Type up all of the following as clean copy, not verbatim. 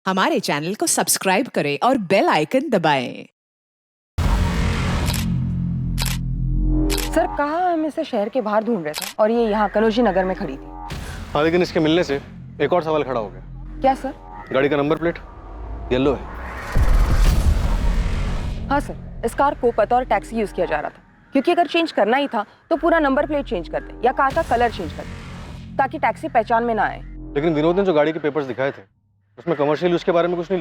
हमारे चैनल को सब्सक्राइब करें और बेल आइकन दबाएं। सर कहाँ हम इसे शहर के बाहर ढूंढ रहे थे और ये यहाँ कनौजी नगर में खड़ी थी। हाँ, लेकिन इसके मिलने से एक और सवाल खड़ा हो गया। क्या सर? गाड़ी का नंबर प्लेट येलो है। हाँ सर, इस कार को बतौर टैक्सी यूज किया जा रहा था, क्योंकि अगर चेंज करना ही था तो पूरा नंबर प्लेट चेंज करते या कार का कलर चेंज करते ताकि टैक्सी पहचान में ना आए। लेकिन विनोद ने जो गाड़ी के पेपर्स दिखाए थे उसमें कमर्शियल यूज के बारे में कुछ नहीं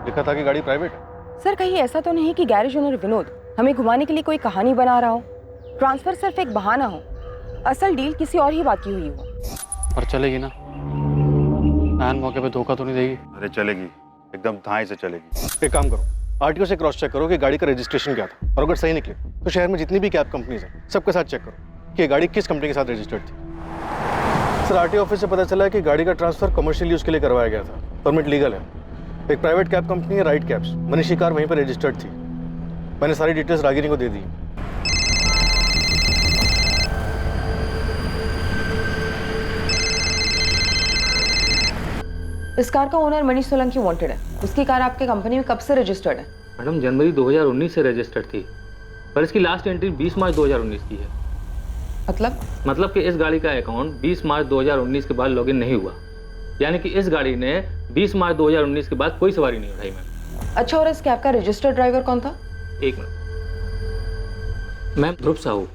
लिखा था कि गाड़ी प्राइवेट है। सर कहीं ऐसा तो नहीं कि गैरेज ओनर विनोद हमें घुमाने के लिए कोई कहानी बना रहा हो, ट्रांसफर सिर्फ एक बहाना हो, असल डील किसी और ही बात की हुई हो। पर चलेगी ना? एन मौके पे धोखा तो नहीं देगी? अरे चलेगी, एकदम धाए से चलेगी। एक काम करो, आरटीओ से क्रॉस चेक करो कि गाड़ी का रजिस्ट्रेशन क्या था, और अगर सही निकले तो शहर में जितनी भी कैब कंपनीज हैं सबके साथ चेक करो कि ये गाड़ी किस कंपनी के साथ रजिस्टर्ड थी। सर आरटीओ ऑफिस से पता चला है कि गाड़ी का ट्रांसफर कमर्शियल यूज के लिए करवाया गया था, परमिट लीगल है। एक प्राइवेट कैब कंपनी है राइड कैब्स, मनीष की कार वहीं पर रजिस्टर्ड थी। मैंने सारी डिटेल्स रागिनी को दे दी। इस कार का ओनर मनीष सोलंकी वांटेड है। उसकी कार आपके कंपनी में कब से रजिस्टर्ड है? मैडम जनवरी 2019 से रजिस्टर्ड थी, पर इसकी लास्ट एंट्री 20 मार्च 2019 की है। मतलब कि इस गाड़ी का अकाउंट 20 मार्च 2019 के बाद लॉगिन नहीं हुआ, यानी कि इस गाड़ी ने 20 मार्च 2019 के बाद कोई सवारी नहीं उठाई मैम। अच्छा, और इस कैब का रजिस्टर्ड ड्राइवर कौन था? एक मिनट मैम, ध्रुव साहू।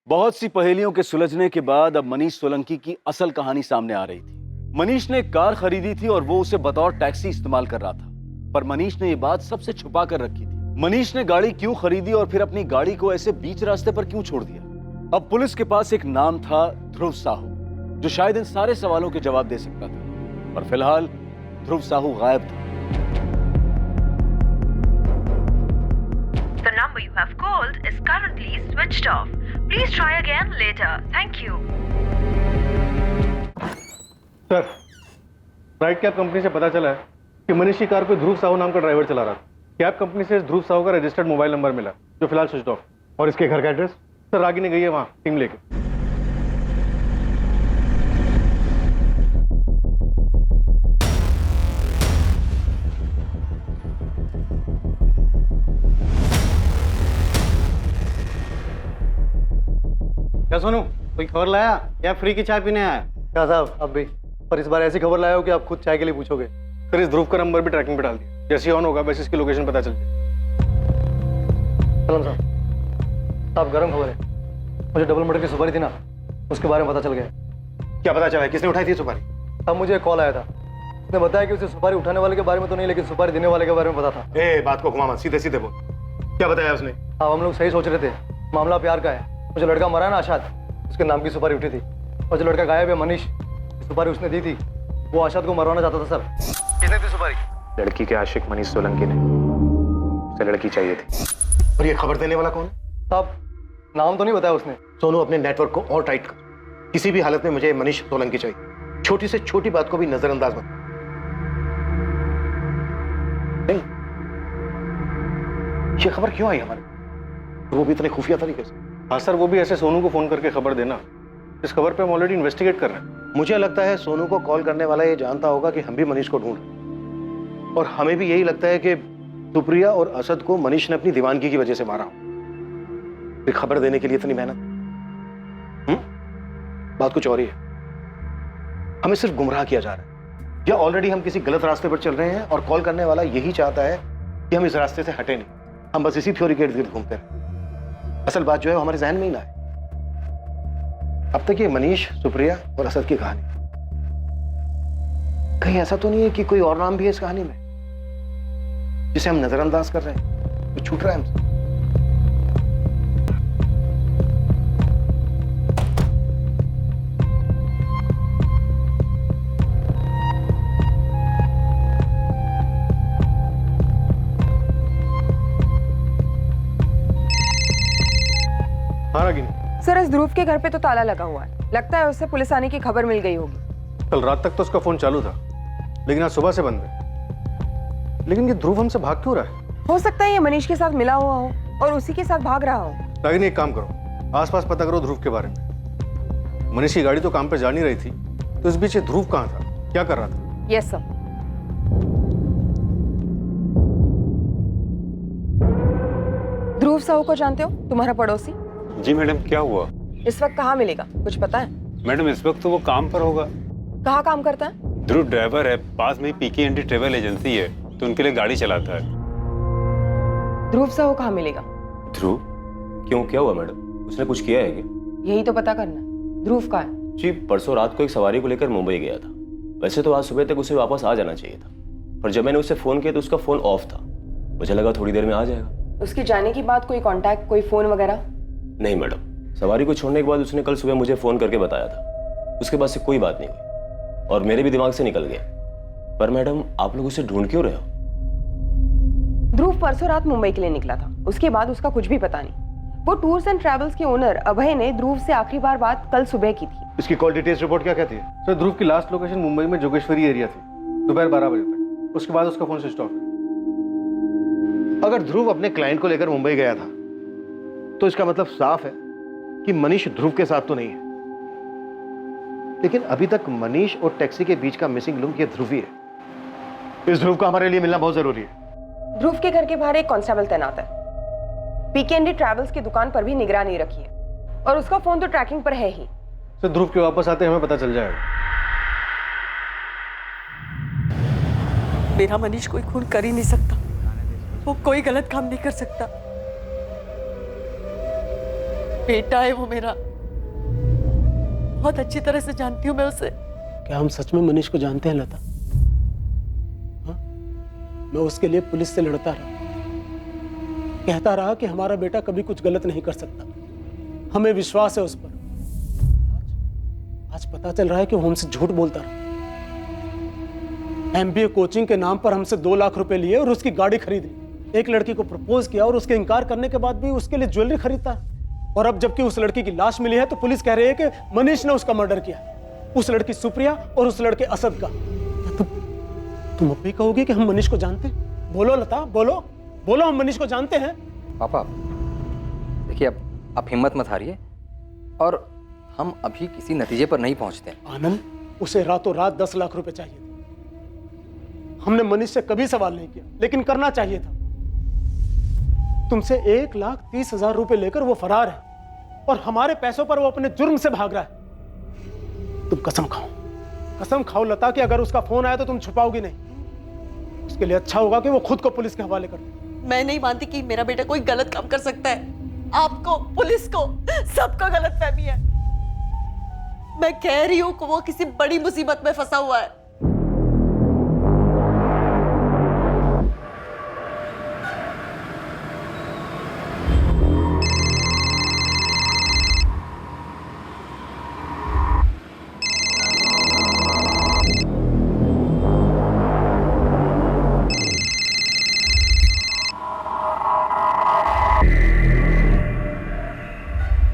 बहुत सी पहेलियों के सुलझने के बाद अब मनीष सोलंकी की असल कहानी सामने आ रही थी। मनीष ने कार खरीदी थी और वो उसे बतौर टैक्सी इस्तेमाल कर रहा था, पर मनीष ने ये बात सबसे छुपा कर रखी थी। मनीष ने गाड़ी क्यों खरीदी और फिर अपनी गाड़ी को ऐसे बीच रास्ते पर क्यों छोड़ दिया? अब पुलिस के पास एक नाम था, ध्रुव साहू, जो शायद इन सारे सवालों के जवाब दे सकता था, पर फिलहाल ध्रुव साहू गायब था। The number you have called is currently switched off. Please try again later. Thank you. Sir, ride cab company से पता चला है कि मनीष की कार को ध्रुव साहू नाम का ड्राइवर चला रहा था। कैब कंपनी से ध्रुव साहू का रजिस्टर्ड मोबाइल नंबर मिला, जो फिलहाल स्विच ऑफ। और इसके घर का एड्रेस सर रागिनी गई है वहाँ टीम लेके। क्या सोनू, कोई खबर लाया या फ्री की चाय पीने आया? क्या साहब, अब भी, पर इस बार ऐसी खबर लाया हो कि आप खुद चाय के लिए पूछोगे। सर इस ध्रुव का नंबर भी ट्रैकिंग पे डाल दिया, जैसे ही ऑन होगा वैसे इसकी लोकेशन पता चल जाएगी। सलाम साहब, गर्म खबर है। मुझे डबल मर्डर की सुपारी थी ना, उसके बारे में पता चल गया। क्या पता चला, किसने उठाई थी सुपारी? अब मुझे एक कॉल आया था, उसने बताया कि उसे सुपारी उठाने वाले के बारे में तो नहीं, लेकिन सुपारी देने वाले के बारे में पता था। बात को घुमा मत, सीधे सीधे बोल, क्या बताया उसने? अब हम लोग सही सोच रहे थे, मामला प्यार का है। वो जो लड़का मरा ना आशाद, उसके नाम की सुपारी उठी थी, और जो लड़का गायब है मनीष, सुपारी उसने दी थी। वो आशाद को मरवाना चाहता था। सर किसने दी सुपारी? लड़की के आशिक मनीष सोलंकी ने, उसे लड़की चाहिए थी। और ये खबर देने वाला कौन है? साहब नाम तो नहीं बताया उसने। सोनू, अपने नेटवर्क को और टाइट कर। किसी भी हालत में मुझे मनीष सोलंकी चाहिए। छोटी से छोटी बात को भी नजरअंदाज मत। नहीं, ये खबर क्यों आई हमारे, वो भी इतने खुफिया तरीके से? हाँ सर, वो भी ऐसे सोनू को फोन करके खबर देना। इस खबर पे हम ऑलरेडी इन्वेस्टिगेट कर रहे हैं। मुझे लगता है सोनू को कॉल करने वाला ये जानता होगा कि हम भी मनीष को ढूंढ रहे हैं, और हमें भी यही लगता है कि सुप्रिया और असद को मनीष ने अपनी दीवानगी की वजह से मारा। फिर खबर देने के लिए इतनी मेहनत। बात कुछ और ही है। हमें सिर्फ गुमराह किया जा रहा है, या ऑलरेडी हम किसी गलत रास्ते पर चल रहे हैं और कॉल करने वाला यही चाहता है कि हम इस रास्ते से हटे नहीं, हम बस इसी थ्योरी के इर्द गिर्द घूमते रहे। असल बात जो है वो हमारे जहन में ही ना है। अब तक ये मनीष, सुप्रिया और असद की कहानी, कहीं ऐसा तो नहीं है कि कोई और नाम भी है इस कहानी में जिसे हम नजरअंदाज कर रहे हैं, तो छूट रहा है हमसे। हाँ रागिनी, सर इस ध्रुव के घर पे तो ताला लगा हुआ है, लगता है उससे पुलिस आने की खबर मिल गई होगी। कल रात तक तो उसका फोन चालू था, लेकिन आज सुबह से बंद है। लेकिन ये ध्रुव हमसे भाग क्यों रहा है? हो सकता है ये मनीष के साथ मिला हुआ हो और उसी के साथ भाग रहा हो। रागिनी, एक काम करो, आसपास पता करो ध्रुव के बारे में। मनीष की गाड़ी तो काम पे जा नहीं रही थी, तो इस बीच ये ध्रुव कहाँ था, क्या कर रहा था? Yes sir. ध्रुव साहू को जानते हो, तुम्हारा पड़ोसी? जी मैडम, क्या हुआ? इस वक्त कहाँ मिलेगा, कुछ पता है? मैडम इस वक्त तो वो काम पर होगा। कहाँ काम करता है? ध्रुव ड्राइवर है, पास में पीके ट्रेवल एजेंसी है, तो उनके लिए गाड़ी चलाता है। ध्रुव साहू कहाँ मिलेगा? ध्रुव? क्यों, क्या हुआ मैडम? उसने कुछ किया है क्या? यही तो पता करना है। ध्रुव कहाँ है? जी परसों रात को एक सवारी को लेकर मुंबई गया था। वैसे तो आज सुबह तक उसे वापस आ जाना चाहिए था, पर जब मैंने उसे फोन किया तो उसका फोन ऑफ था। मुझे लगा थोड़ी देर में आ जाएगा। उसके जाने के बाद कोई कांटेक्ट, कोई फोन वगैरह? नहीं मैडम, सवारी को छोड़ने के बाद उसने कल सुबह मुझे फोन करके बताया था। उसके बाद से कोई बात नहीं हुई और मेरे भी दिमाग से निकल गया। पर मैडम, आप लोग उसे ढूंढ क्यों रहे हो? ध्रुव परसों रात मुंबई के लिए निकला था, उसके बाद उसका कुछ भी पता नहीं। वो टूर्स एंड ट्रैवल्स के ओनर अभय ने ध्रुव से आखिरी बार बात कल सुबह की थी। इसकी कॉल डिटेल्स रिपोर्ट क्या कहती है? सर, ध्रुव की लास्ट लोकेशन मुंबई में जोगेश्वरी एरिया थी, दोपहर 12 बजे तक। उसके बाद उसका फोन स्विच ऑफ है। अगर ध्रुव अपने क्लाइंट को लेकर मुंबई गया था, तो इसका मतलब साफ है कि मनीष ध्रुव के साथ तो नहीं है। लेकिन अभी तक मनीष और टैक्सी के बीच का मिसिंग लिंक ये ध्रुव ही है। इस ध्रुव का हमारे लिए मिलना बहुत जरूरी है। ध्रुव के घर के बाहर एक कांस्टेबल तैनात है। पीके ट्रैवल्स की दुकान पर भी निगरानी रखी है और उसका फोन तो ट्रैकिंग पर है ही। सर, ध्रुव के वापस आते हमें पता चल जाएगा। मेरा मनीष कोई खून कर ही नहीं सकता, वो कोई गलत काम नहीं कर सकता। बेटा है वो मेरा, बहुत अच्छी तरह से जानती हूँ मैं उसे। क्या हम सच में मनीष को जानते हैं लता? हाँ? मैं उसके लिए पुलिस से लड़ता रहा, कहता रहा कि हमारा बेटा कभी कुछ गलत नहीं कर सकता, हमें विश्वास है उस पर। आज पता चल रहा है कि वो हमसे झूठ बोलता रहा। MBA कोचिंग के नाम पर हमसे 2 लाख रुपए लिए और उसकी गाड़ी खरीद ली। एक लड़की को प्रपोज किया और उसके इनकार करने के बाद भी उसके लिए ज्वेलरी खरीदता है। और अब जबकि उस लड़की की लाश मिली है तो पुलिस कह रही है कि मनीष ने उसका मर्डर किया, उस लड़की सुप्रिया और उस लड़के असद का। तुम अब भी कहोगे कि हम मनीष को जानते हैं? बोलो लता, बोलो बोलो, हम मनीष को जानते हैं। पापा देखिए, अब आप हिम्मत मत हारिए और हम अभी किसी नतीजे पर नहीं पहुंचते। आनंद, उसे रातों रात 10 लाख रुपए चाहिए थे। हमने मनीष से कभी सवाल नहीं किया, लेकिन करना चाहिए था। तुमसे 1,30,000 रुपए लेकर वो फरार है और हमारे पैसों पर वो अपने जुर्म से भाग रहा है। तुम कसम खाओ लता कि अगर उसका फोन आया तो तुम छुपाओगी नहीं। उसके लिए अच्छा होगा कि वो खुद को पुलिस के हवाले कर दे। मैं नहीं मानती कि मेरा बेटा कोई गलत काम कर सकता है। आपको, पुलिस को, सबको गलतफहमी है। मैं कह रही हूँ कि वो किसी बड़ी मुसीबत में फंसा हुआ है।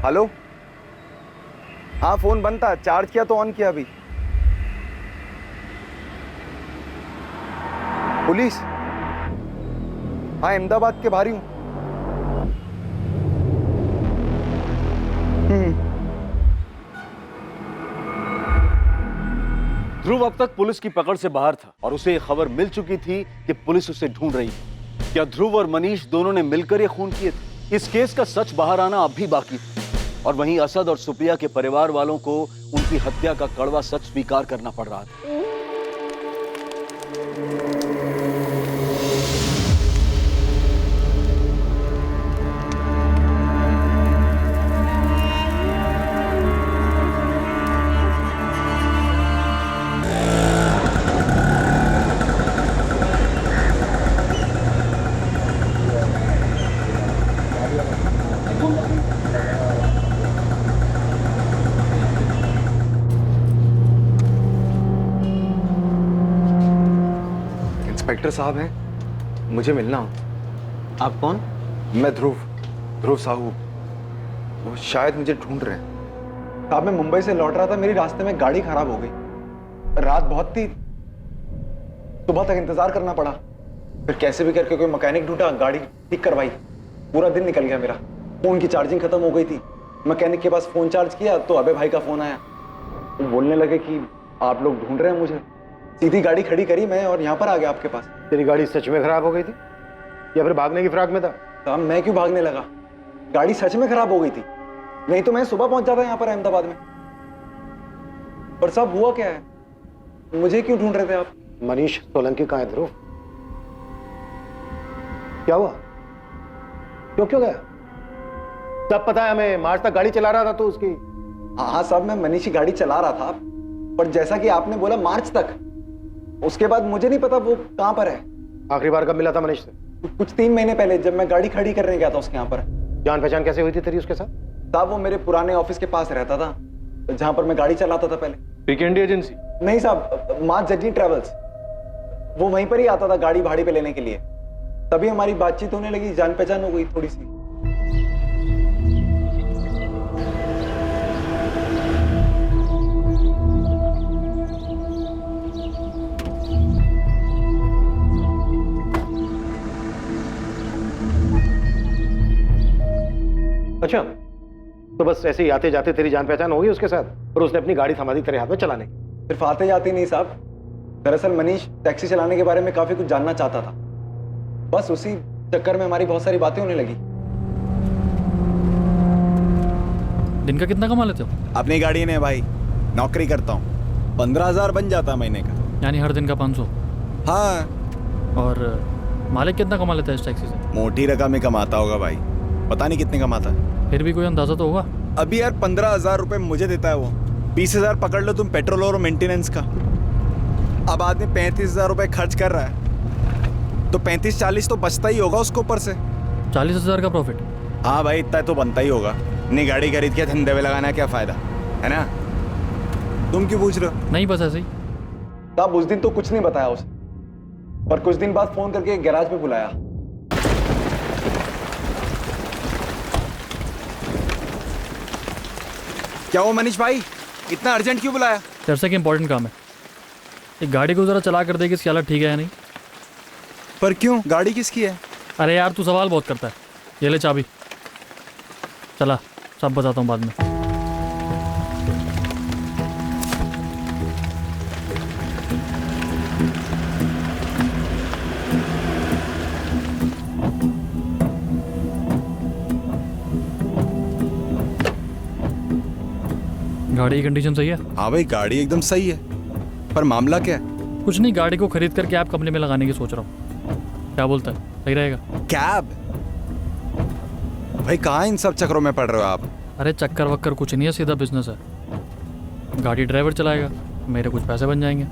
हेलो, हाँ फोन बंद था, चार्ज किया तो ऑन किया अभी। पुलिस? हाँ, अहमदाबाद के बाहर ही हूँ। ध्रुव अब तक पुलिस की पकड़ से बाहर था और उसे यह खबर मिल चुकी थी कि पुलिस उसे ढूंढ रही है। क्या ध्रुव और मनीष दोनों ने मिलकर ये खून किए थे? इस केस का सच बाहर आना अब भी बाकी था और वहीं असद और सुप्रिया के परिवार वालों को उनकी हत्या का कड़वा सच स्वीकार करना पड़ रहा था। इंस्पेक्टर साहब हैं, मुझे मिलना हो। आप कौन? मैं ध्रुव साहू। वो शायद मुझे ढूंढ रहे हैं। साहब, मैं मुंबई से लौट रहा था, मेरी रास्ते में गाड़ी खराब हो गई। रात बहुत थी, सुबह तक इंतजार करना पड़ा, फिर कैसे भी करके कोई मैकेनिक ढूंढा, गाड़ी ठीक करवाई, पूरा दिन निकल गया मेरा। फोन की चार्जिंग खत्म हो गई थी, मैकेनिक के पास फोन चार्ज किया तो अबे भाई का फोन आया। वो बोलने लगे कि आप लोग ढूंढ रहे हैं मुझे। सीधी गाड़ी खड़ी करी मैं और यहाँ पर आ गया आपके पास। तेरी गाड़ी सच में खराब हो गई थी या फिर भागने की फिराक में था? साहब मैं क्यों भागने लगा, गाड़ी सच में खराब हो गई थी, नहीं तो मैं सुबह पहुंच जाता यहाँ पर अहमदाबाद में। पर साहब हुआ क्या है, मुझे क्यों ढूंढ रहे थे आप? मनीष सोलंकी कहाँ है ध्रुव? क्या हुआ? क्यों गया? सब पता है हमें, मार्च तक गाड़ी चला रहा था तो उसकी। हाँ साहब मैं मनीष की गाड़ी चला रहा था, पर जैसा कि आपने बोला मार्च तक, उसके बाद मुझे नहीं पता वो कहाँ पर है। आखिरी बार कब मिला था मनीष से? कुछ 3 महीने पहले, जब मैं गाड़ी खड़ी करने गया था उसके यहाँ पर। जान पहचान कैसे हुई थी तेरी उसके साथ? साहब वो मेरे पुराने ऑफिस के पास रहता था, जहां पर मैं गाड़ी चलाता था पहले। पीकेएनडी एजेंसी? नहीं साहब, माँ जर्नी ट्रेवल्स, वो वहीं पर ही आता था गाड़ी भाड़े पे लेने के लिए। तभी हमारी बातचीत होने लगी, जान पहचान हो गई थोड़ी सी। अच्छा, तो बस ऐसे ही आते जाते तेरी जान पहचान होगी उसके साथ और उसने अपनी गाड़ी थमा दी तेरे हाथ में चलाने की? सिर्फ आते जाते नहीं साहब, दरअसल मनीष टैक्सी चलाने के बारे में काफी कुछ जानना चाहता था, बस उसी चक्कर में हमारी बहुत सारी बातें होने लगी। दिन का कितना कमा लेते हो? अपनी गाड़ी ने भाई, नौकरी करता हूँ, 15,000 बन जाता महीने का। यानी हर दिन का 500? हाँ। और मालिक कितना कमा लेता है इस टैक्सी से? मोटी रकम ही कमाता होगा भाई, पता नहीं कितने कमाता है। फिर भी कोई अंदाजा तो होगा? अभी यार 15,000 रुपए मुझे देता है वो, 20,000 पकड़ लो तुम पेट्रोल और मेंटेनेंस का। अब आदमी 35,000 रुपए खर्च कर रहा है तो 35-40 तो बचता ही होगा उसको ऊपर से। 40,000 का प्रॉफिट? हाँ भाई, इतना तो बनता ही होगा, नई गाड़ी खरीद के धंधे में लगाना क्या फायदा है ना? तुम क्यों पूछ रहे हो? नहीं बस ऐसे ही। तब उस दिन तो कुछ नहीं बताया उसे, पर कुछ दिन बाद फोन करके गैराज पे बुलाया। क्या वो मनीष भाई, इतना अर्जेंट क्यों बुलाया? चर्चा की इंपॉर्टेंट काम है, एक गाड़ी को जरा चला कर देगी इसकी हालत ठीक है या नहीं। पर क्यों, गाड़ी किसकी है? अरे यार तू सवाल बहुत करता है। ये ले चाबी, चला सब बताता हूँ बाद में। गाड़ी की कंडीशन सही है? हाँ भाई गाड़ी एकदम सही है, पर मामला क्या है? कुछ नहीं, गाड़ी को खरीद कर कैब कंपनी में लगाने की सोच रहा हूँ, क्या बोलता है, सही रहेगा? कैब? भाई कहाँ इन सब चक्करों में पड़ रहे हो आप? अरे चक्कर वक्कर कुछ नहीं है, सीधा बिजनेस है। गाड़ी ड्राइवर चलाएगा, मेरे कुछ पैसे बन जाएंगे।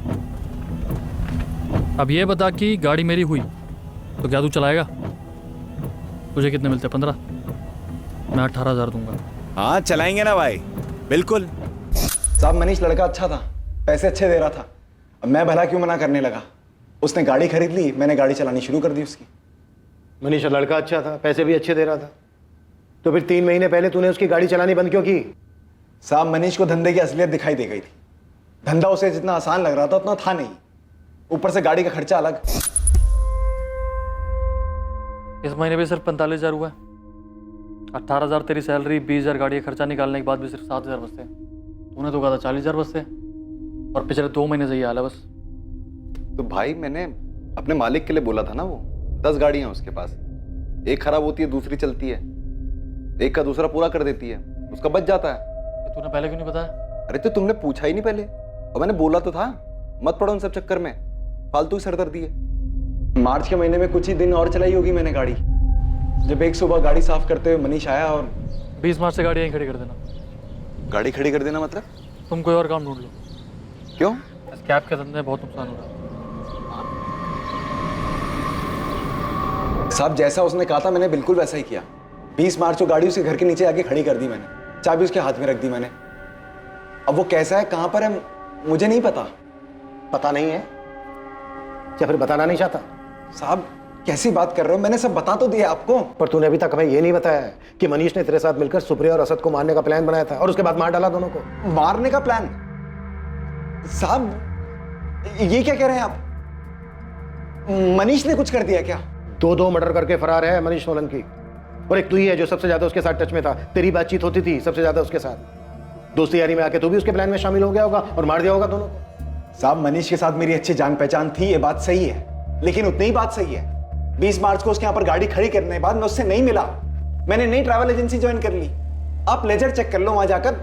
अब ये बता कि गाड़ी मेरी हुई तो क्या तू चलाएगा? तुझे कितने मिलते? 15? मैं 18,000 दूंगा। हाँ चलाएंगे ना भाई, बिल्कुल। साहब मनीष लड़का अच्छा था, पैसे अच्छे दे रहा था, अब मैं भला क्यों मना करने लगा? उसने गाड़ी खरीद ली, मैंने गाड़ी चलानी शुरू कर दी उसकी। मनीष लड़का अच्छा था, पैसे भी अच्छे दे रहा था, तो फिर 3 महीने पहले तूने उसकी गाड़ी चलानी बंद क्यों की? साहब मनीष को धंधे की असलियत दिखाई दे गई थी, धंधा उसे जितना आसान लग रहा था उतना था नहीं, ऊपर से गाड़ी का खर्चा अलग। इस महीने भी सिर्फ 45,000 हुआ है, 18,000 तेरी सैलरी, 20,000 गाड़ी का खर्चा निकालने के बाद भी सिर्फ 7,000 बचते हैं। तूने तो कहा था 40,000 बचते हैं, और पिछले 2 महीने से ये हाल है बस। तो भाई मैंने अपने मालिक के लिए बोला था ना, वो 10 गाड़ियां हैं उसके पास, एक खराब होती है दूसरी चलती है, एक का दूसरा पूरा कर देती है, उसका बच जाता है। तूने पहले क्यों नहीं बताया? अरे तो तुमने पूछा ही नहीं पहले, और मैंने बोला तो था मत पड़ो उन सब चक्कर में, फालतू की सरदर्दी है। मार्च के महीने में कुछ ही दिन और चलाई होगी मैंने गाड़ी, जब एक सुबह गाड़ी साफ करते हुए मनीष आया और 20 मार्च से गाड़ी यहीं खड़ी कर देना। गाड़ी खड़ी कर देना मतलब? तुम कोई और काम ढूंढ लो। क्यों? इस कैब के धंधे में बहुत नुकसान हो रहा है। साहब जैसा उसने कहा था मैंने बिल्कुल वैसा ही किया। 20 मार्च को गाड़ी उसके घर के नीचे आके खड़ी कर दी मैंने, चाबी उसके हाथ में रख दी मैंने। अब वो कैसा है, कहां पर है, मुझे नहीं पता। पता नहीं है या फिर बताना नहीं चाहता? साहब कैसी बात कर रहे हो, मैंने सब बता तो दिया आपको। पर तूने अभी तक हमें ये नहीं बताया है कि मनीष ने तेरे साथ मिलकर सुप्रिया और असद को मारने का प्लान बनाया था और उसके बाद मार डाला दोनों को। मारने का प्लान? साहब ये क्या कह रहे हैं आप? मनीष ने कुछ कर दिया क्या? दो मर्डर करके फरार है मनीष सोलंकी, और एक तू ही है जो सबसे ज्यादा उसके साथ टच में था। तेरी बातचीत होती थी सबसे ज्यादा उसके साथ। दोस्ती यारी में आके तू भी उसके प्लान में शामिल हो गया होगा और मार दिया होगा दोनों को। साहब, मनीष के साथ मेरी अच्छी जान पहचान थी, ये बात सही है, लेकिन उतनी ही बात सही है 20 मार्च को उसके यहाँ पर गाड़ी खड़ी करने के बाद मैं उससे नहीं मिला। मैंने नई ट्रैवल एजेंसी ज्वाइन कर ली। आप लेजर चेक कर लो वहां जाकर,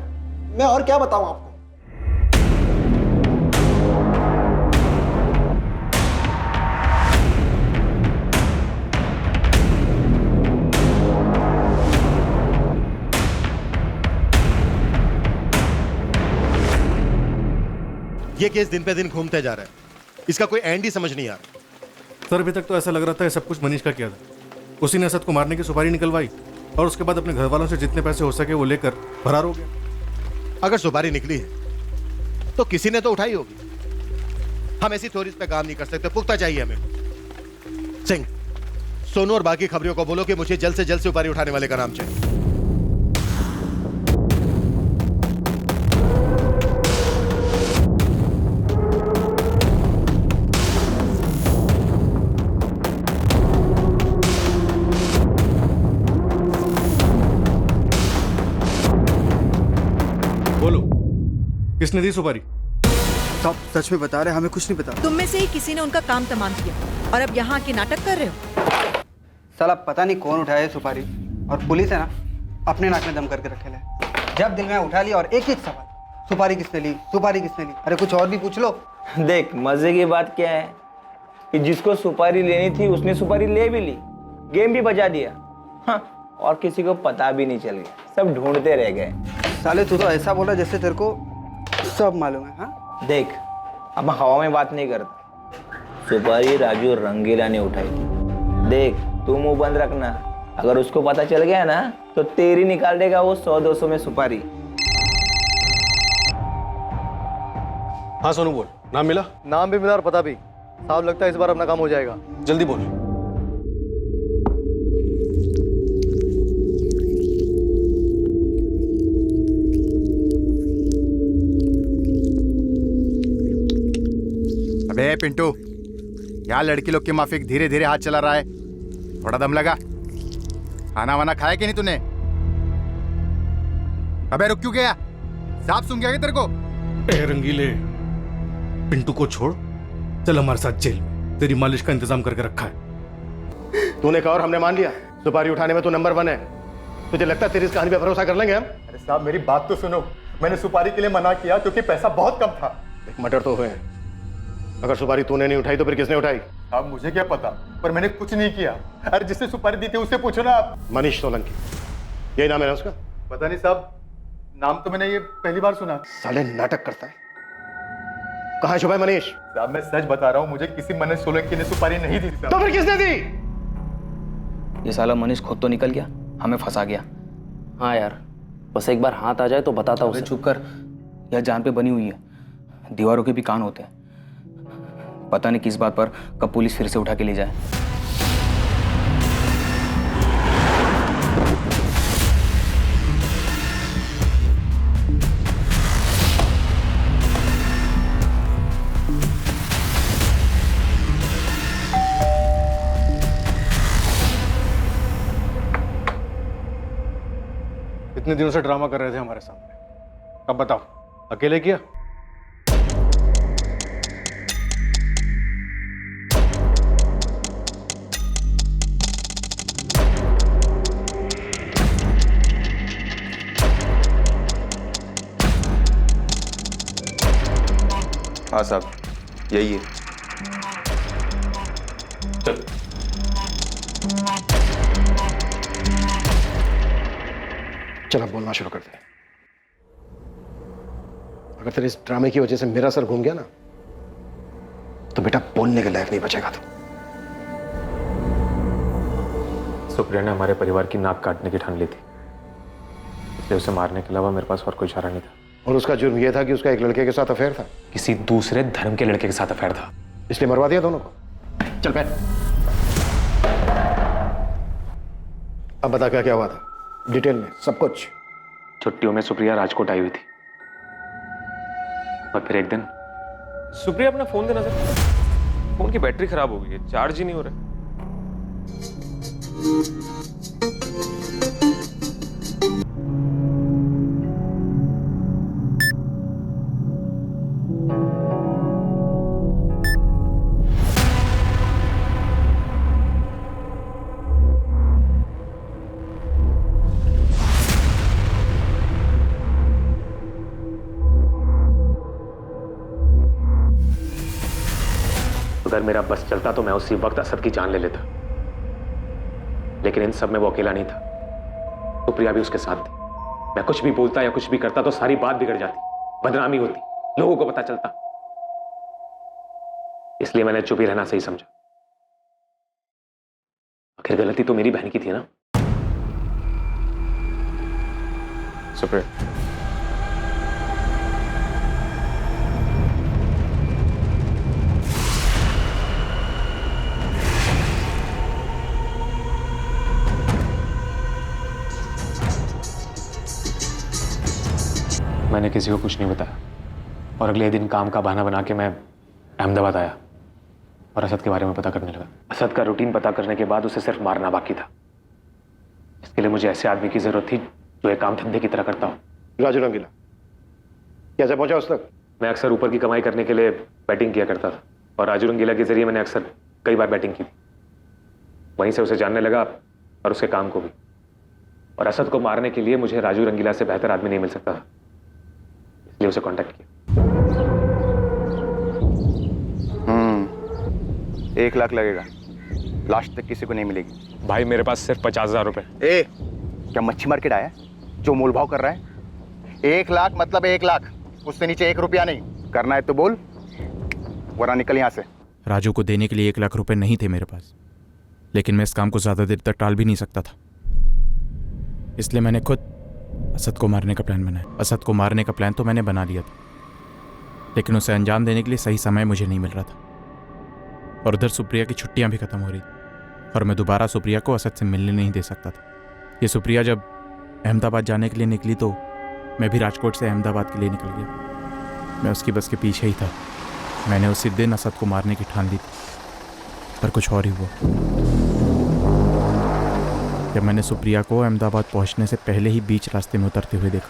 मैं और क्या बताऊं आपको। ये केस दिन पे दिन घूमते जा रहा है, इसका कोई एंड ही समझ नहीं आ रहा। सर, अभी तक तो ऐसा लग रहा था सब कुछ मनीष का किया था। उसी ने असद को मारने की सुपारी निकलवाई और उसके बाद अपने घर वालों से जितने पैसे हो सके वो लेकर फरार हो गया। अगर सुपारी निकली है तो किसी ने तो उठाई होगी। हम ऐसी थ्योरीज पे काम नहीं कर सकते, पुख्ता चाहिए हमें। सिंह, सोनू और बाकी खबरियों को बोलो कि मुझे जल्द से जल्द सुपारी उठाने वाले का नाम चाहिए। किसने दी सुपारी? साहब सच में बता रहे, हमें कुछ नहीं पता। तुम में से ही किसी ने उनका काम तमाम किया और अब यहाँ के नाटक कर रहे हो। साला पता नहीं कौन उठाया सुपारी, और पुलिस है ना अपने नाक में दम करके रखे ले। जब दिल में उठा लिया और एक ही सवाल, सुपारी किसने ली, सुपारी किसने ली। अरे कुछ और भी पूछ लो। देख, मजे की बात क्या है कि जिसको सुपारी लेनी थी उसने सुपारी ले भी ली, गेम भी बजा दिया। हाँ, और किसी को पता भी नहीं चल गया, सब ढूंढते रह गए। साले तू तो ऐसा बोला जैसे तेरे को सब मालूम है। हाँ देख, अब मैं हवा में बात नहीं करता। सुपारी राजू रंगीला ने उठाई थी। देख, तू मुंह बंद रखना, अगर उसको पता चल गया ना तो तेरी निकाल देगा वो 100-200 में सुपारी। हाँ सोनू, बोल। नाम मिला? नाम भी मिला और पता भी। साहब लगता है इस बार अपना काम हो जाएगा। जल्दी बोल। अबे पिंटू, यहाँ लड़की लोग की माफिक धीरे धीरे हाथ चला रहा है, थोड़ा दम लगा। खाना वाना खाया कि नहीं तूने? अबे रुक क्यों गया? सांप सूंघ गया क्या तेरे को? ए रंगीले, पिंटू को छोड़, चल हमारे साथ जेल में, तेरी मालिश का इंतजाम करके रखा है। तूने कहा और हमने मान लिया। सुपारी उठाने में तू नंबर 1 है। तुझे लगता है तेरी इस कहानी पे भरोसा कर लेंगे हम? अरे साहब मेरी बात तो सुनो, मैंने सुपारी के लिए मना किया क्योंकि पैसा बहुत कम था। एक मर्डर तो हुए, अगर सुपारी तूने नहीं उठाई तो फिर किसने उठाई? अब मुझे क्या पता, पर मैंने कुछ नहीं किया। अरे जिससे सुपारी दी थी उससे पूछो ना आप। मनीष सोलंकी, यही नाम है ना उसका? पता नहीं साहब, नाम तो मैंने ये पहली बार सुना। साले नाटक करता है। कहाँ है छुपा है मनीष? साहब मैं सच बता रहा हूँ, मुझे किसी मनीष सोलंकी ने सुपारी नहीं दी थी। तो फिर किसने दी? ये साला मनीष खुद तो निकल गया, हमें फंसा गया। हाँ यार, बस एक बार हाथ आ जाए तो बताता उसे। चुप कर, यह जान पे बनी हुई है, दीवारों के भी कान होते हैं। पता नहीं किस बात पर कब पुलिस फिर से उठा के ले जाए। इतने दिनों से ड्रामा कर रहे थे हमारे सामने, अब बताओ अकेले किया? हाँ साहब, यही है। चल। चल अब बोलना शुरू कर दे। अगर तेरे इस ड्रामे की वजह से मेरा सर घूम गया ना तो बेटा बोलने के लायक नहीं बचेगा तू। सुप्रिया ने हमारे परिवार की नाक काटने की ठान ली थी, इसलिए उसे मारने के अलावा मेरे पास और कोई चारा नहीं था। और उसका जुर्म यह था कि उसका एक लड़के के साथ अफेयर था। किसी दूसरे धर्म के लड़के के साथ अफेयर था, इसलिए मरवा दिया दोनों को। चल बैठ। अब बता क्या क्या हुआ था डिटेल में, सब कुछ। छुट्टियों में सुप्रिया राजकोट आई हुई थी और फिर एक दिन सुप्रिया अपना फोन देना सर। फोन की बैटरी खराब हो गई है, चार्ज ही नहीं हो रहा। अगर मेरा बस चलता तो मैं उसी वक्त असद की जान ले लेता, लेकिन इन सब में वो अकेला नहीं था, सुप्रिया भी उसके साथ थी। मैं कुछ भी बोलता या कुछ भी करता तो सारी बात बिगड़ जाती, बदनामी होती, लोगों को पता चलता। इसलिए मैंने चुप ही रहना सही समझा। आखिर गलती तो मेरी बहन की थी ना। सुप्रिया, मैंने किसी को कुछ नहीं बताया और अगले दिन काम का बहाना बना के मैं अहमदाबाद आया और असद के बारे में पता करने लगा। असद का रूटीन पता करने के बाद उसे सिर्फ मारना बाकी था। इसके लिए मुझे ऐसे आदमी की जरूरत थी जो एक काम धंधे की तरह करता हो। राजू रंगीला कैसे पहुंचा उस तक? मैं अक्सर ऊपर की कमाई करने के लिए बैटिंग किया करता था और राजू रंगीला के जरिए मैंने अक्सर कई बार बैटिंग की थी। वहीं से उसे जानने लगा और उसके काम को भी। और असद को मारने के लिए मुझे राजू रंगीला से बेहतर आदमी नहीं मिल सकता था, इसलिए उसे कांटेक्ट किया। 1 लाख लगेगा, लास्ट तक किसी को नहीं मिलेगी। भाई मेरे पास सिर्फ 50,000 रुपए। ए, क्या मच्छी मार्केट आया जो मोल भाव कर रहा है? 1 लाख मतलब 1 लाख, उससे नीचे 1 रुपया नहीं। करना है तो बोल, वरना निकल यहाँ से। राजू को देने के लिए 1 लाख रुपए नहीं थे मेरे पास, लेकिन मैं इस काम को ज्यादा देर तक टाल भी नहीं सकता था। इसलिए मैंने खुद असद को मारने का प्लान बनाया। असद को मारने का प्लान तो मैंने बना लिया था, लेकिन उसे अंजाम देने के लिए सही समय मुझे नहीं मिल रहा था। और उधर सुप्रिया की छुट्टियां भी खत्म हो रही थी और मैं दोबारा सुप्रिया को असद से मिलने नहीं दे सकता था। ये सुप्रिया जब अहमदाबाद जाने के लिए निकली तो मैं भी राजकोट से अहमदाबाद के लिए निकल गया। मैं उसकी बस के पीछे ही था। मैंने उसी दिन असद को मारने की ठान ली थी, पर कुछ और ही हुआ। जब मैंने सुप्रिया को अहमदाबाद पहुंचने से पहले ही बीच रास्ते में उतरते हुए देखा,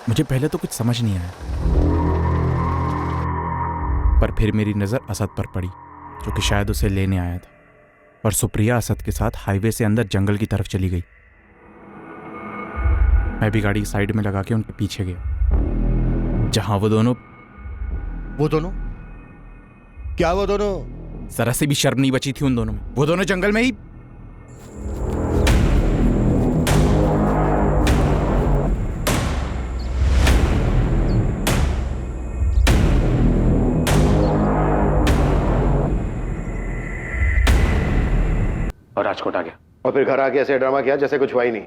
मुझे पहले तो कुछ समझ नहीं आया, पर फिर मेरी नज़र असद पर पड़ी, जो कि शायद उसे लेने आया था। और सुप्रिया असद के साथ हाईवे से अंदर जंगल की तरफ चली गई। मैं भी गाड़ी साइड में लगा के उनके पीछे गया, जहां वो दोनों क्या वो दोनों? जरा से भी शर्म नहीं बची थी उन दोनों में। वो दोनों जंगल में ही और राजकोट आ गया। और फिर घर आके ऐसे ड्रामा किया जैसे कुछ हुआ ही नहीं।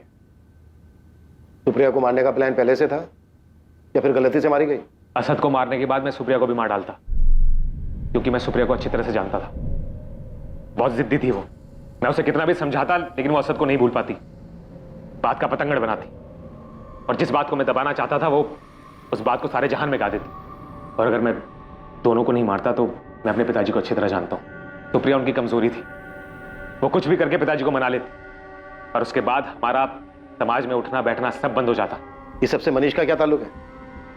सुप्रिया को मारने का प्लान पहले से था या फिर गलती से मारी गई? असद को मारने के बाद मैं सुप्रिया को भी मार डालता, क्योंकि मैं सुप्रिया को अच्छी तरह से जानता था। बहुत जिद्दी थी वो। मैं उसे कितना भी समझाता, लेकिन वो असद को नहीं भूल पाती, बात का पतंगड़ बनाती। और जिस बात को मैं दबाना चाहता था वो उस बात को सारे जहान में गा देती। और अगर मैं दोनों को नहीं मारता तो मैं अपने पिताजी को अच्छी तरह जानता हूँ। सुप्रिया उनकी कमजोरी थी, वो कुछ भी करके पिताजी को मना लेती और उसके बाद हमारा समाज में उठना बैठना सब बंद हो जाता। ये सबसे मनीष का क्या ताल्लुक है?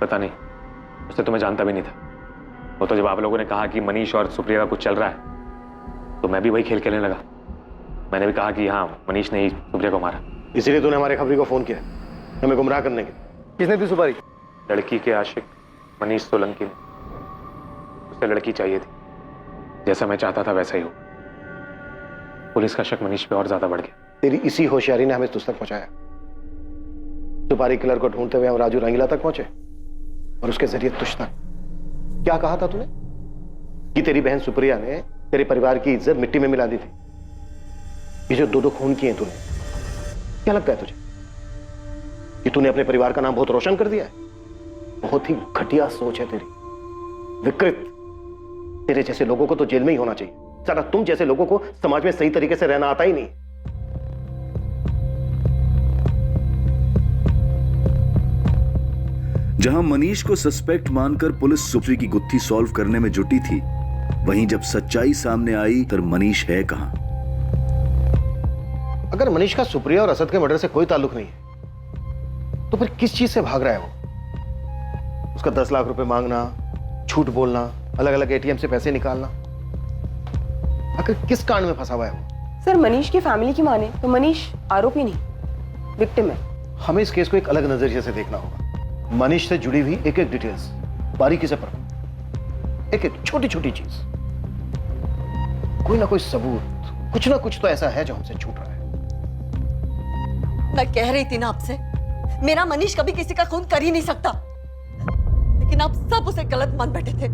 पता नहीं, उससे तो मैं जानता भी नहीं था। वो तो जब आप लोगों ने कहा कि मनीष और सुप्रिया का कुछ चल रहा है तो मैं भी वही खेल खेलने लगा। मैंने भी कहा कि हाँ, मनीष ने ही सुप्रिया को मारा। इसीलिए तूने हमारे खबरी को फोन किया हमें गुमराह करने के? किसने दी सुपारी? लड़की के आशिक मनीष सोलंकी ने। उसे लड़की चाहिए थी, जैसा मैं चाहता था वैसा ही हो। पुलिस का शक मनीष पे और ज्यादा बढ़ गया। तेरी इसी होशियारी ने हमें तुझ तक पहुंचाया। सुपारी किलर को ढूंढते हुए हम राजू रंगीला तक पहुंचे और उसके जरिए तुझ तक। क्या कहा था तूने? कि तेरी बहन सुप्रिया ने तेरे परिवार की इज्जत मिट्टी में मिला दी थी। ये जो 2 खून किए तूने, क्या लगता है तुझे कि तूने अपने परिवार का नाम बहुत रोशन कर दिया है? बहुत ही घटिया सोच है तेरी, विकृत। तेरे जैसे लोगों को तो जेल में ही होना चाहिए। साला तुम जैसे लोगों को समाज में सही तरीके से रहना आता ही नहीं। जहां मनीष को सस्पेक्ट मानकर पुलिस सुप्री की गुत्थी सॉल्व करने में जुटी थी, वहीं जब सच्चाई सामने आई तो मनीष है कहां? अगर मनीष का सुप्रिया और असद के मर्डर से कोई ताल्लुक नहीं है तो फिर किस चीज से भाग रहा है वो? उसका 10 लाख रुपए मांगना, झूठ बोलना, अलग अलग एटीएम से पैसे निकालना, आखिर किस कांड में फंसा हुआ है वो? सर, मनीष की फैमिली की माने तो मनीष आरोपी नहीं, विक्टिम है। हमें इस केस को एक अलग नजरिए से देखना होगा। मनीष से जुड़ी हुई एक एक डिटेल्स बारीकी से पढ़ो, एक एक छोटी छोटी चीज, कोई ना कोई सबूत, कुछ ना कुछ तो ऐसा है जो हमसे छूट रहा है। मैं कह रही थी ना आपसे, मेरा मनीष कभी किसी का खून कर ही नहीं सकता, लेकिन आप सब उसे गलत मान बैठे थे।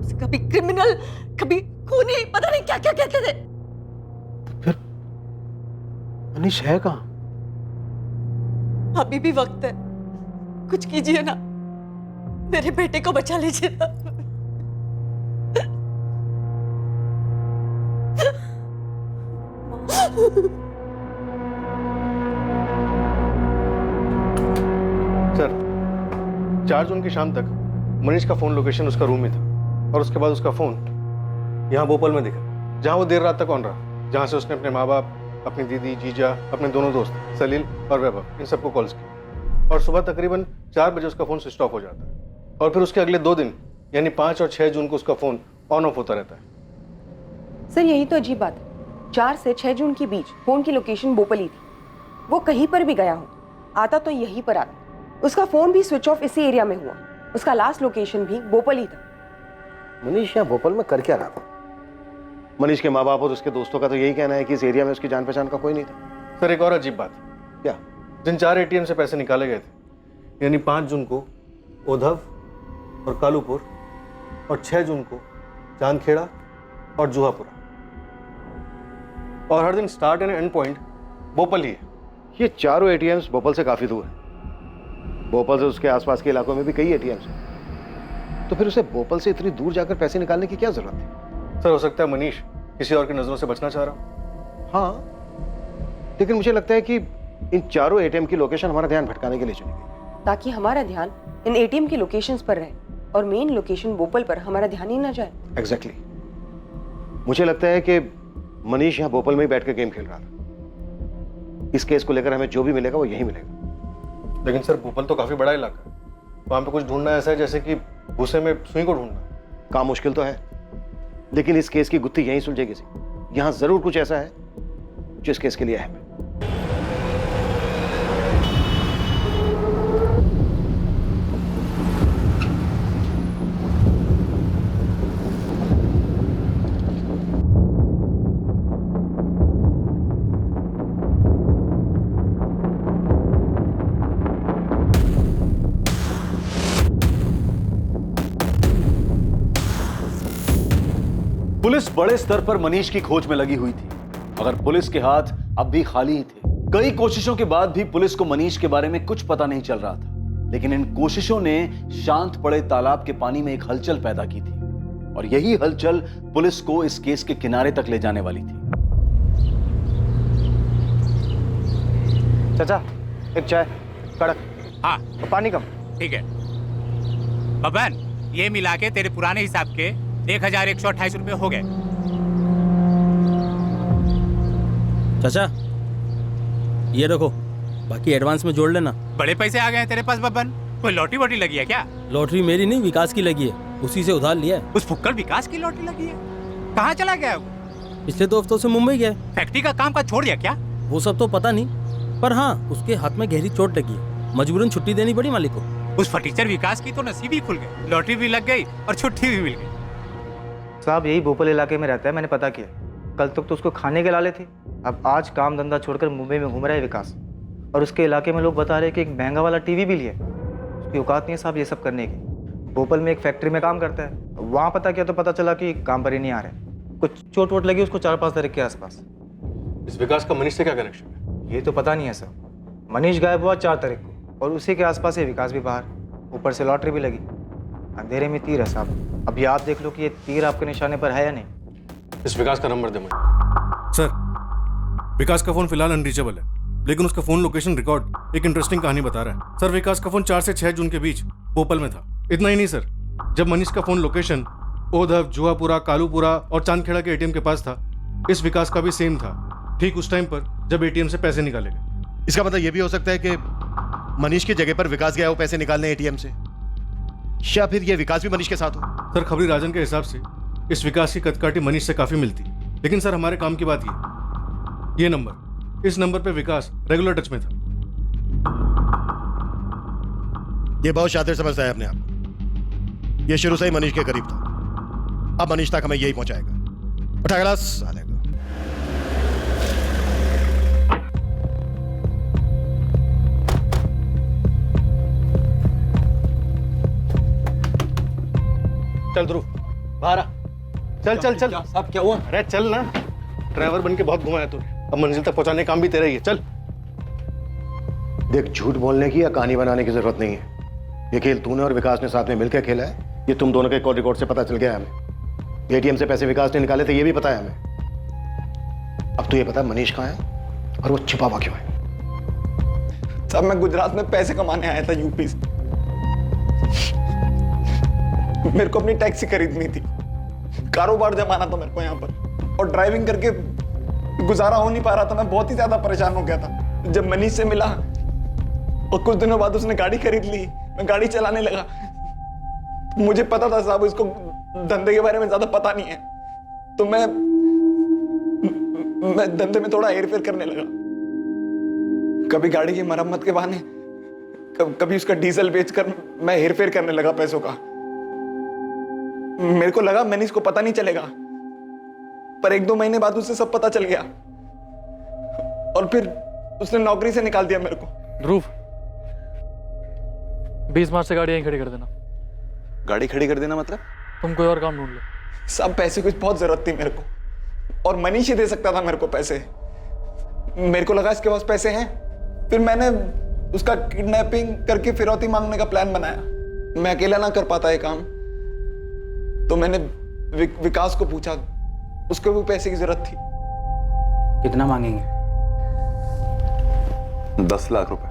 उसे कभी क्रिमिनल, कभी खूनी, पता नहीं क्या क्या कहते थे। फिर मनीष है कहां? अभी भी वक्त है, कुछ कीजिए ना, मेरे बेटे को बचा लीजिए ना। सर, 4 जून की शाम तक मनीष का फोन लोकेशन उसका रूम में था और उसके बाद उसका फोन यहाँ भोपाल में दिखा, जहाँ वो देर रात तक ऑन रहा, जहाँ से उसने अपने माँ बाप, अपनी दीदी, जीजा, अपने दोनों दोस्त सलील और वैभव, इन सबको कॉल्स किए और सुबह तकरीबन 4 बजे उसका फोन स्विच ऑफ हो जाता है और फिर उसके अगले 2 दिन यानी 5 और 6 जून को उसका फोन ऑन ऑफ होता रहता है। सर, यही तो अजीब बात है, 4 से 6 जून के बीच फोन की लोकेशन बोपल ही थी। वो कहीं पर भी गया हो, आता तो यहीं पर आता। उसका फोन भी स्विच ऑफ इसी एरिया में हुआ, उसका लास्ट लोकेशन भी बोपल ही था। मनीष यहाँ भोपाल में कर क्या रहा था? मनीष के माँ बाप और उसके दोस्तों का तो यही कहना है कि इस एरिया में उसकी जान पहचान का कोई नहीं था। सर, एक और अजीब बात। क्या? जिन 4 एटीएम से पैसे निकाले गए थे, यानी 5 जून को ओधव और कालूपुर और 6 जून को चांदखेड़ा और जुहापुरा, और हर दिन start and end point Bhopal ही है। ये चारों एटीएम्स भोपाल से काफी दूर हैं। भोपाल से उसके आसपास के इलाकों में भी कई एटीएम्स हैं, तो फिर उसे भोपाल से इतनी दूर जाकर पैसे निकालने की क्या जरूरत थी? सर, हो सकता है मनीष किसी और की नजरों से बचना चाह रहा हो। हाँ, लेकिन मुझे लगता है कि इन चारों एटीएम की लोकेशन हमारा ध्यान भटकाने के लिए चुनी गई, ताकि हमारा ध्यान इन एटीएम की लोकेशंस पर रहे और मेन लोकेशन बोपल पर हमारा ध्यान ही ना जाए। एग्जैक्टली। मुझे लगता है कि मनीष यहाँ भोपाल में ही बैठकर गेम खेल रहा था। इस केस को लेकर हमें जो भी मिलेगा वो यही मिलेगा। लेकिन सर, भोपाल तो काफी बड़ा इलाका है, वहां पे कुछ ढूंढना ऐसा है जैसे कि भूसे में सुई को ढूंढना। काम मुश्किल तो है, लेकिन इस केस की गुत्थी यहीं सुलझेगी। यहाँ जरूर कुछ ऐसा है जो इस केस के लिए अहम है। पुलिस बड़े स्तर पर मनीष की खोज में लगी हुई थी, मगर पुलिस के हाथ अब भी खाली ही थे। कई कोशिशों के बाद भी पुलिस को मनीष के बारे में कुछ पता नहीं चल रहा था, लेकिन इन कोशिशों ने शांत पड़े तालाब के पानी में एक हलचल पैदा की थी, और यही हलचल पुलिस को इस केस के किनारे तक ले जाने वाली थी। चाचा, एक चाय कड़क। हाँ, तो पानी कम। ठीक है। बबन, ये मिला के तेरे पुराने हिसाब के 1128 रुपए हो गए। चाचा, ये रखो, बाकी एडवांस में जोड़ लेना। बड़े पैसे आ गए हैं तेरे पास बबन। कोई लॉटरी वोटरी लगी है क्या? लॉटरी मेरी नहीं, विकास की लगी है, उसी से उधार लिया है। उस फुक्कर विकास की लॉटरी लगी है? कहाँ चला गया वो? पिछले 2 हफ्तों से मुंबई गया। फैक्ट्री का काम का छोड़ दिया क्या? वो सब तो पता नहीं, पर हाँ, उसके हाथ में गहरी चोट लगी है, मजबूरन छुट्टी देनी पड़ी मालिक को। उस फटीचर विकास की तो नसीब ही खुल गई, लॉटरी भी लग गई और छुट्टी भी मिल गई। साहब, यही भोपाल इलाके में रहता है, मैंने पता किया। कल तक तो उसको खाने के लाले थे, अब आज काम धंधा छोड़कर मुंबई में घूम रहा है विकास। और उसके इलाके में लोग बता रहे हैं कि एक महंगा वाला टीवी भी लिया। उसकी औकात नहीं है साहब ये सब करने की। भोपाल में एक फैक्ट्री में काम करता है, वहाँ पता किया तो पता चला कि काम पर ही नहीं आ रहे। कुछ चोट वोट लगी उसको 4-5 तारीख के आसपास। इस विकास का मनीष से क्या कनेक्शन है? ये तो पता नहीं है सर। मनीष गायब हुआ 4 तारीख को और उसी के आसपास ही विकास भी बाहर, ऊपर से लॉटरी भी लगी। अंधेरे में तीर है साहब, अभी आप देख लो कि ये तीर आपके निशाने पर है या नहीं। इस विकास का नंबर दे मुझे। सर, विकास का फोन फिलहाल अनरीचेबल है, लेकिन उसका फोन लोकेशन रिकॉर्ड एक इंटरेस्टिंग कहानी बता रहा है। सर विकास का फोन 4 से 6 जून के बीच भोपाल में था। इतना ही नहीं सर, जब मनीष का फोन लोकेशन ओधव, जुआपुरा, कालूपुरा और चांदखेड़ा के एटीएम के पास था, इस विकास का भी सेम था, ठीक उस टाइम पर जब एटीएम से पैसे निकाले गए। इसका मतलब यह भी हो सकता है कि मनीष की जगह पर विकास गया हो पैसे निकालने एटीएम से, या फिर यह विकास भी मनीष के साथ हो। सर खबरी राजन के हिसाब से इस विकास की कदकाठी मनीष से काफी मिलती, लेकिन सर हमारे काम की बात ये नंबर, इस नंबर पे विकास रेगुलर टच में था। ये बहुत शातिर समझता है अपने आप को। ये शुरू से ही मनीष के करीब था, अब मनीष तक हमें यही पहुंचाएगा। उठा गिलास साले को। चल ध्रुव बाहर आ, चल चल चल। साहब क्या हुआ? अरे चल ना, ड्राइवर बन के बहुत घुमाया तूने, अब मंजिल तक पहुंचाने का काम भी तेरा ही है। चल। देख, झूठ बोलने की या कहानी बनाने की जरूरत नहीं है। ये खेल तूने और विकास ने साथ में मिलकर खेला है, ये तुम दोनों के कॉल रिकॉर्ड से पता चल गया है हमें। एटीएम से पैसे विकास ने निकाले थे, ये भी पता है हमें। अब तो ये पता है मनीष कहाँ है और वो छिपा हुआ क्यों है। साहब मैं गुजरात में पैसे कमाने आया था यूपी से। मेरे को अपनी टैक्सी खरीदनी थी, कारोबार जमाना था मेरे को यहाँ पर, और ड्राइविंग करके गुजारा हो नहीं पा रहा था। मैं बहुत ही ज्यादा परेशान हो गया था। जब मनीष से मिला और कुछ दिनों बाद उसने गाड़ी खरीद ली, मैं गाड़ी चलाने लगा। मुझे पता था साहब इसको धंधे के बारे में ज्यादा पता नहीं है, तो मैं धंधे में थोड़ा हेरफेर करने लगा। कभी गाड़ी की मरम्मत के बहाने, कभी उसका डीजल बेचकर मैं हेरफेर करने लगा पैसों का। मेरे को लगा मनीष को पता नहीं चलेगा, पर 1-2 महीने बाद उसे सब पता चल गया और फिर उसने नौकरी से निकाल दिया मेरे को। ध्रुव, 20 मार्च से गाड़ी यहीं खड़ी कर देना। गाड़ी खड़ी कर देना मतलब? तुम कोई और काम ढूंढ लो। सब पैसे की बहुत जरूरत थी मेरे को, और मनीष ही दे सकता था मेरे को पैसे। मेरे को लगा इसके पास पैसे हैं, फिर मैंने उसका किडनैपिंग करके फिरौती मांगने का प्लान बनाया। मैं अकेला ना कर पाता ये काम, तो मैंने विकास को पूछा, उसको भी पैसे की जरूरत थी। कितना मांगेंगे? 10 लाख रुपए।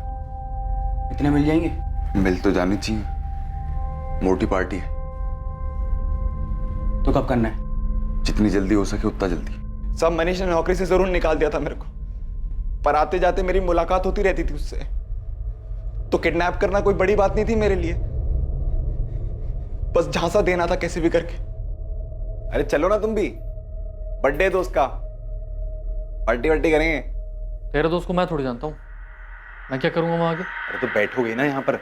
इतने मिल जाएंगे? मिल तो जानी चाहिए, मोटी पार्टी है। तो कब करना है? जितनी जल्दी हो सके उतना जल्दी। सब मनीष ने नौकरी से जरूर निकाल दिया था मेरे को, पर आते जाते मेरी मुलाकात होती रहती थी उससे, तो किडनैप करना कोई बड़ी बात नहीं थी मेरे लिए। बस झांसा देना था कैसे भी करके। अरे चलो ना तुम भी, बर्थडे दोस्त का, पार्टी वार्टी करेंगे। तेरे दोस्त को मैं थोड़ी जानता हूँ, मैं क्या करूंगा वहां आगे? अरे तो बैठोगे ना यहाँ पर,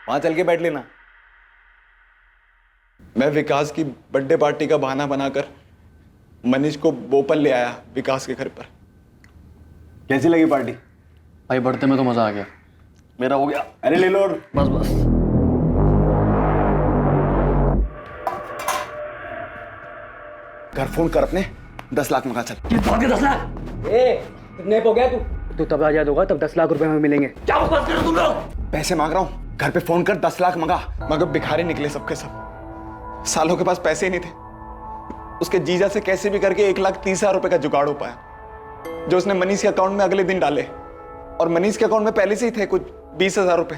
वहां चल के बैठ लेना। मैं विकास की बर्थडे पार्टी का बहाना बनाकर मनीष को भोपाल ले आया विकास के घर पर। कैसी लगी पार्टी? भाई बढ़ते में तो मजा आ गया। मेरा हो गया। अरे ले लो और बस बस। घर फोन कर अपने, 10 लाख मंगा। चल 10 लाख? किडनैप हो गया तू तब आजाद होगा, तब 10 लाख रुपए हमें मिलेंगे। क्या बकवास कर रहे हो तुम लोग? पैसे मांग रहा हूँ, घर पे फोन कर 10 लाख मंगा। मगर भिखारी निकले सबके सब, सालों के पास पैसे ही नहीं थे। उसके जीजा से कैसे भी करके 1,30,000 रुपए का जुगाड़ हो पाया, जो उसने मनीष के अकाउंट में अगले दिन डाले। और मनीष के अकाउंट में पहले से ही थे कुछ 20,000 रुपए,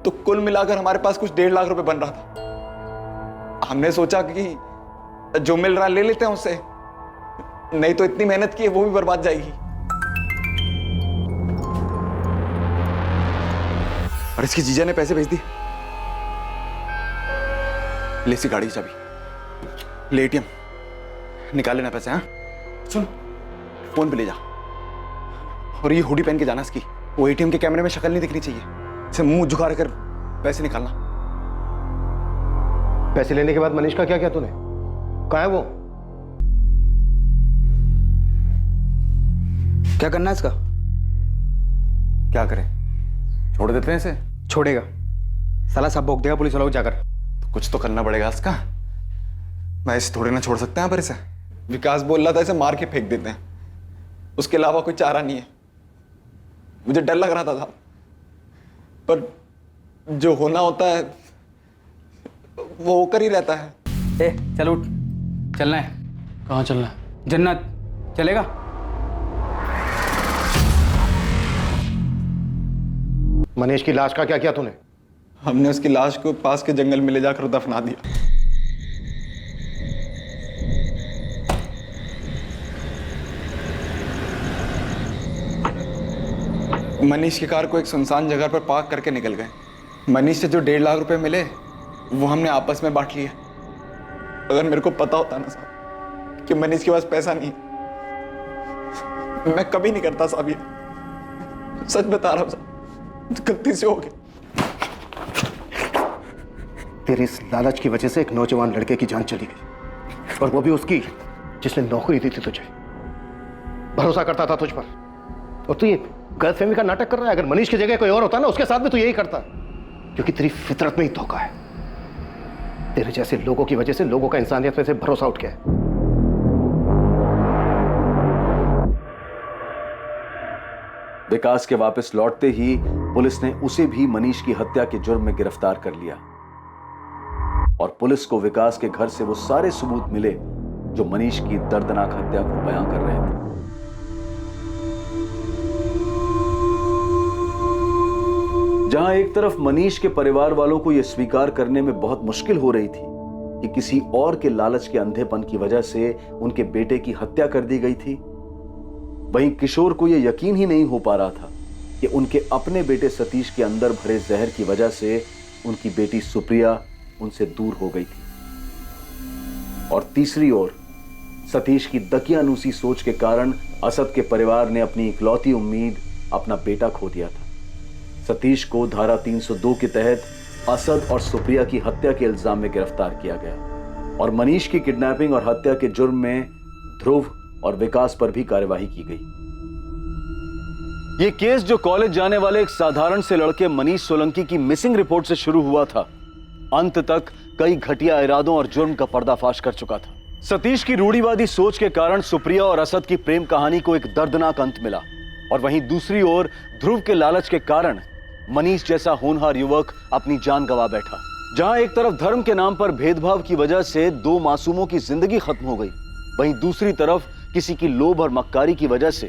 तो कुल मिलाकर हमारे पास कुछ 1.5 लाख रुपए बन रहा था। हमने सोचा कि जो मिल रहा ले लेते हैं उससे, नहीं तो इतनी मेहनत की है वो भी बर्बाद जाएगी। और इसकी जीजा ने पैसे भेज दिए। ले सी गाड़ी की चाबी, ले एटीएम, निकाल लेना पैसे। हाँ सुन, फोन पे ले जा, और ये हुडी पहन के जाना इसकी। वो एटीएम के कैमरे में शक्ल नहीं दिखनी चाहिए, इसे मुंह झुका कर पैसे निकालना। पैसे लेने के बाद मनीष का क्या किया तूने? कहाँ है वो? क्या करना है इसका? क्या करें? छोड़ देते हैं इसे? छोड़ेगा साला, सब भोग देगा पुलिस वालों को जाकर। तो कुछ तो करना पड़ेगा इसका। मैं इसे थोड़े ना छोड़ सकते हैं पर इसे। विकास बोल रहा था इसे मार के फेंक देते हैं, उसके अलावा कोई चारा नहीं है। मुझे डर लग रहा था साहब, पर जो होना होता है वो होकर ही रहता है। चल उठ, चलना है। कहाँ चलना है? जन्नत, चलेगा? मनीष की लाश का क्या किया तूने? हमने उसकी लाश को पास के जंगल में ले जाकर दफना दिया। मनीष की कार को एक सुनसान जगह पर पार्क करके निकल गए। मनीष से जो 1.5 लाख रुपए मिले वो हमने आपस में बांट लिए। अगर मेरे को पता होता ना साहब कि मनीष के पास पैसा नहीं, मैं कभी नहीं करता साहब ये। सच बता रहा हूं साहब, गलती से हो गया। तेरी इस लालच की वजह से एक नौजवान लड़के की जान चली गई, और वो भी उसकी जिसने नौकरी दी थी तुझे, भरोसा करता था तुझ पर, और तू ये गलतफहमी का नाटक कर रहा है। अगर मनीष की जगह कोई और होता ना, उसके साथ भी तू यही करता, क्योंकि तेरी फितरत में ही धोखा है। तेरे जैसे लोगों की वजह से लोगों का इंसानियत में से भरोसा उठ गया है। विकास के वापस लौटते ही पुलिस ने उसे भी मनीष की हत्या के जुर्म में गिरफ्तार कर लिया, और पुलिस को विकास के घर से वो सारे सबूत मिले जो मनीष की दर्दनाक हत्या को बयां कर रहे थे। जहां एक तरफ मनीष के परिवार वालों को यह स्वीकार करने में बहुत मुश्किल हो रही थी कि किसी और के लालच के अंधेपन की वजह से उनके बेटे की हत्या कर दी गई थी, वहीं किशोर को यह यकीन ही नहीं हो पा रहा था कि उनके अपने बेटे सतीश के अंदर भरे जहर की वजह से उनकी बेटी सुप्रिया उनसे दूर हो गई थी। और तीसरी ओर सतीश की दकियानूसी सोच के कारण असद के परिवार ने अपनी इकलौती उम्मीद, अपना बेटा खो दिया था। सतीश को धारा 302 के तहत असद और सुप्रिया की हत्या के इल्जाम में गिरफ्तार किया गया, और मनीष की किडनैपिंग और हत्या के जुर्म में ध्रुव और विकास पर भी कार्यवाही की गई। यह केस जो कॉलेज जाने वाले एक साधारण से लड़के मनीष सोलंकी की मिसिंग रिपोर्ट से शुरू हुआ था, अंत तक कई घटिया इरादों और जुर्म का पर्दाफाश कर चुका था। सतीश की रूढ़िवादी सोच के कारण सुप्रिया और असद की प्रेम कहानी को एक दर्दनाक अंत मिला, और वहीं दूसरी ओर ध्रुव के लालच के कारण मनीष जैसा होनहार युवक अपनी जान गंवा बैठा। जहां एक तरफ धर्म के नाम पर भेदभाव की वजह से 2 मासूमों की जिंदगी खत्म हो गई, वहीं दूसरी तरफ किसी की लोभ और मक्कारी की वजह से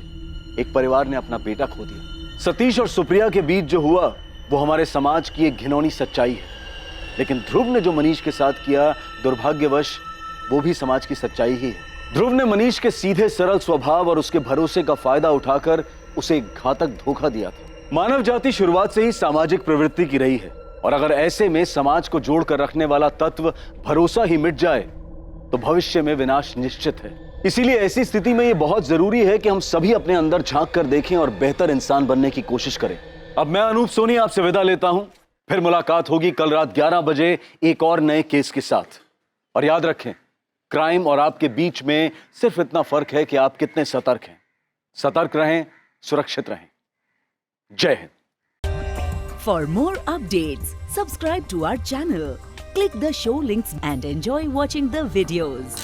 एक परिवार ने अपना बेटा खो दिया। सतीश और सुप्रिया के बीच जो हुआ वो हमारे समाज की एक घिनौनी सच्चाई है, लेकिन ध्रुव ने जो मनीष के साथ किया, दुर्भाग्यवश वो भी समाज की सच्चाई ही है। ध्रुव ने मनीष के सीधे सरल स्वभाव और उसके भरोसे का फायदा उठाकर उसे घातक धोखा दिया था। मानव जाति शुरुआत से ही सामाजिक प्रवृत्ति की रही है, और अगर ऐसे में समाज को जोड़कर रखने वाला तत्व भरोसा ही मिट जाए तो भविष्य में विनाश निश्चित है। इसीलिए ऐसी स्थिति में यह बहुत जरूरी है कि हम सभी अपने अंदर झांक कर देखें और बेहतर इंसान बनने की कोशिश करें। अब मैं अनूप सोनी आपसे विदा लेता हूं, फिर मुलाकात होगी कल रात 11 बजे एक और नए केस के साथ। और याद रखें, क्राइम और आपके बीच में सिर्फ इतना फर्क है कि आप कितने सतर्क हैं। सतर्क रहें, सुरक्षित रहें। जय Hind. For more updates, subscribe to our channel, click the show links and enjoy watching the videos.